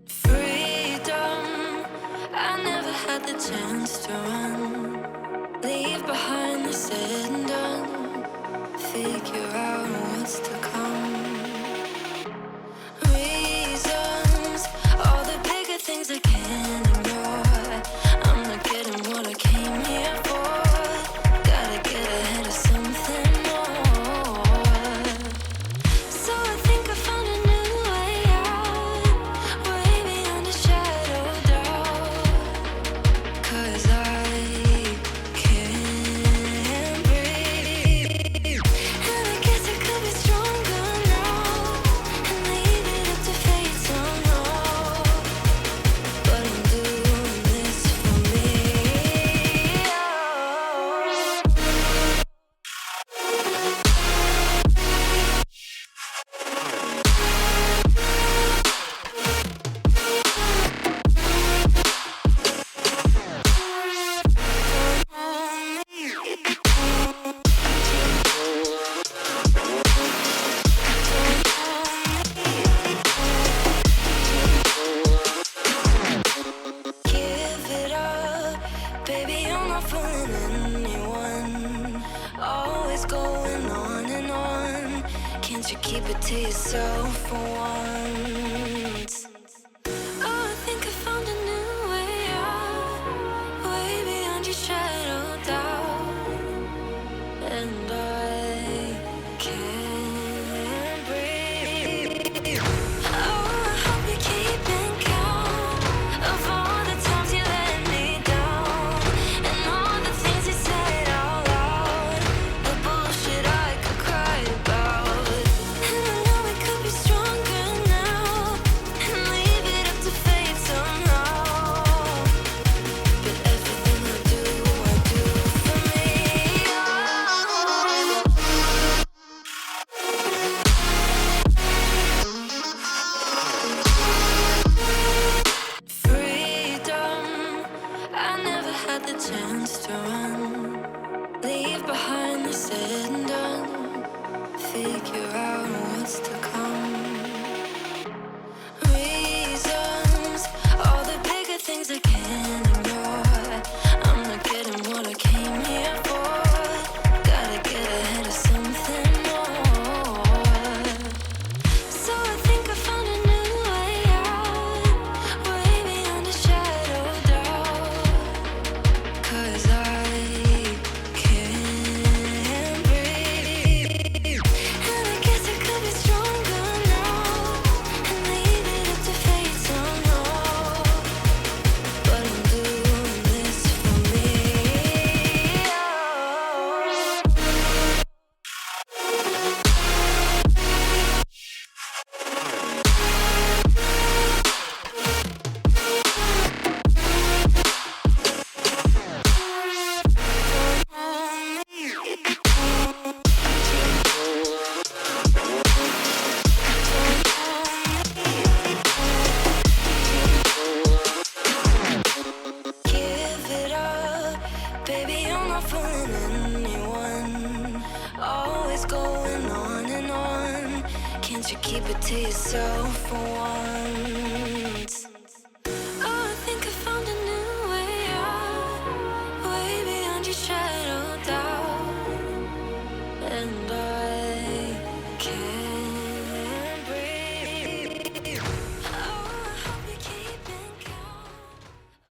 Freedom, I never had the chance to run. Leave behind the said and done. Figure out what's to come. Reasons, all the bigger things I can't ignore. I'm not getting what I came here for. Gotta get ahead of something more. So I think I found a new way out, way beyond a shadow of doubt. 'Cause I can't breathe, and I guess I could be stronger now and leave it up to fate somehow. But I'm doing this for me. Give it up, baby, I'm not fooling anyone. Always going on and on. Can't you keep it to yourself for once? Oh, I think I found a new way out, way beyond your shadow of doubt. And I can't breathe. Oh, I hope you're keeping count of all the times you let me down, and all the things you said out loud, the bullshit I could cry about. And I know we could be stronger now and leave it up to fate somehow. But everything I do for me. Freedom, I never had the chance to run. Leave behind the said and done. Figure out what's to come. Reasons, all the bigger things I can't ignore. I'm not getting what I came here for. Gotta get ahead of something more. So I think I found a new way out, way beyond a shadow of doubt. 'Cause I can't breathe, and I guess I could be stronger now and leave it up to fate somehow. But I'm doing this for me. Give it up, baby, I'm not fooling anyone. Always going on and on. Can't you keep it to yourself for once? Oh, I think I found a new way out, way beyond your shadow of doubt. And I